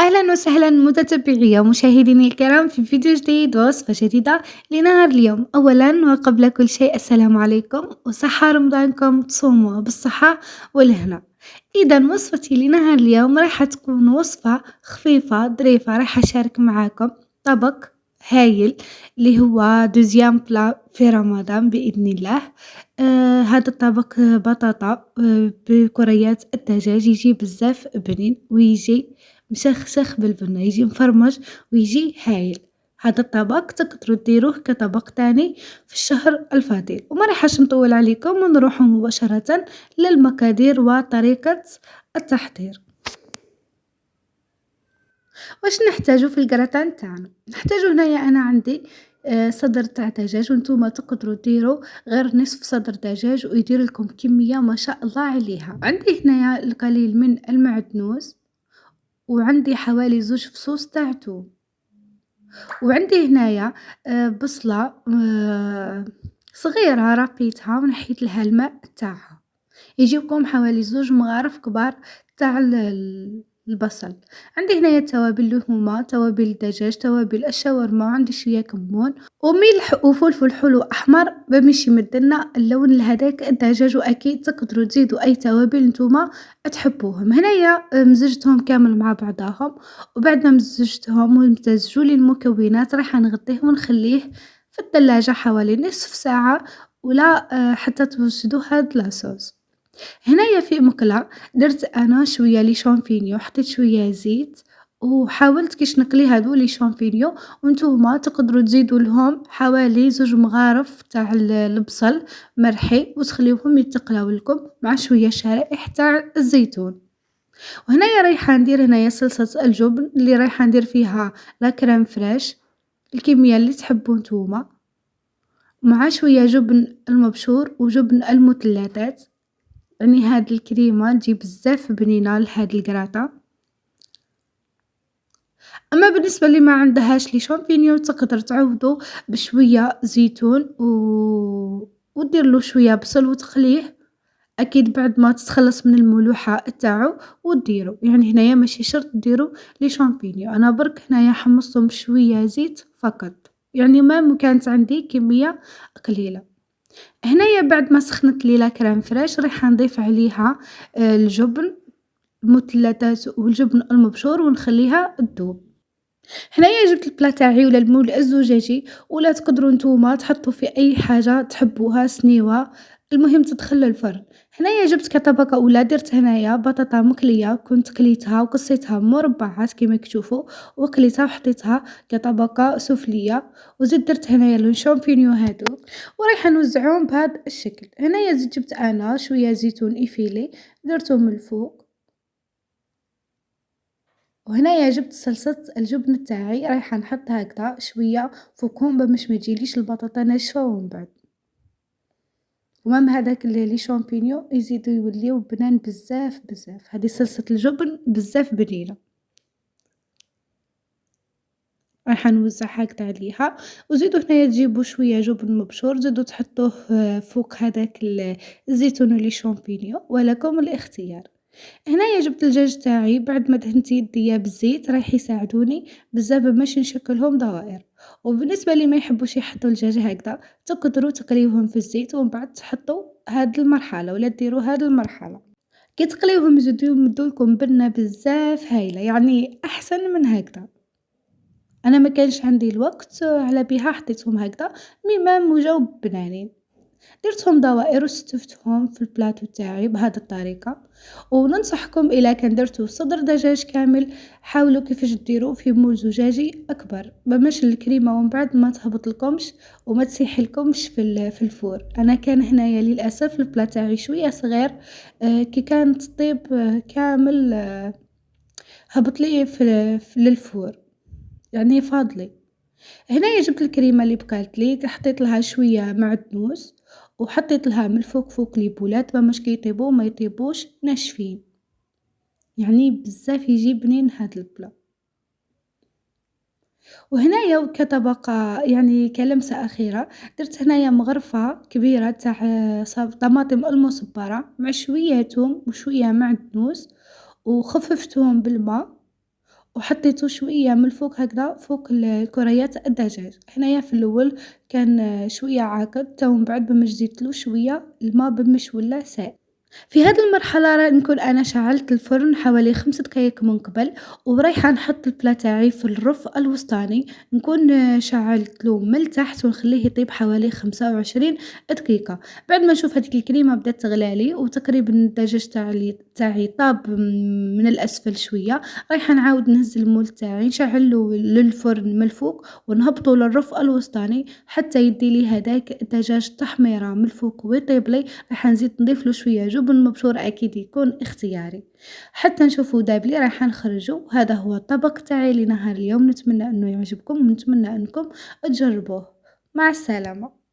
أهلا وسهلا متتبعي ومشاهديني الكرام في فيديو جديد ووصفة جديدة لنهار اليوم. أولا وقبل كل شيء السلام عليكم وصحة رمضانكم تصوموا بالصحة والهنا. إذا وصفتي لنهار اليوم راح تكون وصفة خفيفة ظريفة، راح أشارك معاكم طبق هايل اللي هو دوزيام بلا في رمضان بإذن الله. هذا الطبق بطاطا بكريات الدجاج، يجي بزاف بنين ويجي مشخشخ بالبنة، يجي مفرمج ويجي هايل. هذا الطبق تقدروا ديروه كطبق تاني في الشهر الفضيل. وما راحش نطول عليكم ونروح مباشرة للمقادير وطريقة التحضير. واش نحتاجو في الجراتان تاعنا؟ نحتاجو هنايا أنا عندي صدر تاع دجاج، وانتوما تقدروا ديروا غير نصف صدر دجاج ويدير لكم كمية ما شاء الله عليها. عندي هنايا القليل من المعدنوس، وعندي حوالي 2 فصوص تاع توم، وعندي هنايا بصلة صغيرة ربيتها ونحيت لها الماء تاعها، يجيبكم حوالي 2 مغارف كبار تاع البصل. عندي هنايا التوابل اللي هما توابل الدجاج، توابل الشاورما، وعندي شوية كمون وملح وفلفل حلو أحمر باش يمدلنا اللون لهداك الدجاج. وأكيد تقدروا تزيدوا أي توابل نتوما تحبوهم. هنايا مزجتهم كامل مع بعضاهم، وبعد ما مزجتهم وامتزجوا لي المكونات راح نغطيه ونخليه في الثلاجة حوالي نصف ساعة ولا حتى توجدوا هاد لاصوص. هنايا في مقلاة درت أنا شوية لي شامبينيو، حطيت شوية زيت وحاولت كيش نقلي هادو لي شامبينيو، وانتوما تقدروا تزيدوا لهم حوالي 2 مغارف تاع البصل مرحي وتخليوهم يتقلاو لكم مع شوية شرائح تاع الزيتون. وهنايا رايحة ندير هنايا صلصة الجبن اللي رايحة ندير فيها لا كريم فريش الكمية اللي تحبوا نتوما، مع شوية جبن المبشور وجبن المثلثات. يعني هاد الكريمة تجي بزاف بنينة لهاد القراطة. أما بالنسبة اللي ما عندهاش لي شامبينيون تقدر تعوضو بشوية زيتون وديرلو شوية بصل وتقليه، أكيد بعد ما تتخلص من الملوحة تاعو وديرو. يعني هنايا ماشي شرط ديرو لي شامبينيون، أنا برك هنايا حمصتهم بشوية زيت فقط، يعني ما كانت عندي كمية قليلة. هنايا بعد ما سخنت لي لا كريم فريش رايحة نضيف عليها الجبن المثلثات والجبن المبشور ونخليها تذوب. هنايا جبت البلا تاعي ولا المول الزجاجي، ولا تقدروا نتوما تحطوا في أي حاجة تحبوها سنيوة، المهم تدخل للفرن. هنايا جبت كطبقة أولى درت هنايا بطاطا مقلية، كنت قليتها وقصيتها مربعات كيما كتشوفوا، وقليتها وحطيتها كطبقة سفلية، وزيد درت هنايا لو شامبينيو هادوك ورايحة نوزعهم بهذا الشكل. هنايا زيد جبت أنا شوية زيتون إفيلي درته من الفوق، وهنايا جبت صلصة الجبن تاعي رايحة نحط هكذا شوية فوقهم باش ما تجيليش البطاطا ناشفة ومن بعد. ومام هذاك لي شامبينيو يزيدو يوليو بنان بزاف بزاف. هذه صلصة الجبن بزاف بنينة، رايحة نوزع هكذا عليها. وزيدوا هنايا تجيبوا شوية جبن مبشور زيدوا تحطوه فوق هذاك الزيتون ولي شامبينيو، ولكم الاختيار. هنايا جبت الدجاج تاعي بعد ما دهنت يديا بالزيت رايح يساعدوني بزاف باش نشكلهم دوائر. وبالنسبة لي ما يحبوش يحطوا الدجاج هكذا تقدروا تقليوهم في الزيت ومن بعد تحطوا هاد المرحلة ولا ديروا هاد المرحلة. كي تقليوهم يزيدو يمدولكم بنة بزاف هايلة، يعني أحسن من هكذا. أنا ما كانش عندي الوقت على بها حطيتهم هكذا ميم وجاو بنانين. درتهم دوائر وستفتهم في البلاطو تاعي بهذه الطريقة. وننصحكم إلا كان درتو صدر دجاج كامل حاولوا كيفاش ديروه في مول زجاجي أكبر باش الكريمة ومن بعد ما تهبط لكمش وما تسيح لكمش في الفور. أنا كان هنايا للأسف البلا تاعي شوية صغير، كي كانت تطيب كامل هبط لي في للفور، يعني فاضلي. هنايا جبت الكريمة اللي بقات لي حطيت لها شوية معدنوس وحطيت لها من الفوق ليبولات باش كي يطيبوا ما يطيبوش ناشفين، يعني بزاف يجي بنين هاد البلا. وهنايا كطبقة يعني كلمسة أخيرة درت هنايا مغرفة كبيرة تاع طماطم المصبرة مع شوية توم وشوية معدنوس وخففتهم بالماء وحطيته شوية من الفوق هكذا فوق الكريات الدجاج، هنايا في الأول كان شوية عاقد، تو من بعد باه زيدتلو شوية الما بمش ولا سائل. في هذه المرحلة راه نكون أنا شعلت الفرن حوالي 5 دقايق من قبل، ورايحة نحط البلا تاعي في الرف الوسطاني، نكون شعّلتلو من التحت ونخليه يطيب حوالي 25 دقيقة، بعد ما نشوف هاذيك الكريمة بدات تغلالي وتقريبًا الدجاج تاعي طاب من الأسفل شوية، رايحة نعاود نهز المول تاعي نشعّلو للفرن من الفوق ونهبطو للرف الوسطاني حتى يدي لي هذاك الدجاج التحميرة من الفوق ويطيب لي. راح نزيد نضيف له شوية جبن مبشور أكيد يكون اختياري، حتى نشوفه داب لي رايحة نخرجه. هذا هو الطبق تاعي لنهار اليوم، نتمنى إنه يعجبكم ونتمنى إنكم تجربوه. مع السلامة.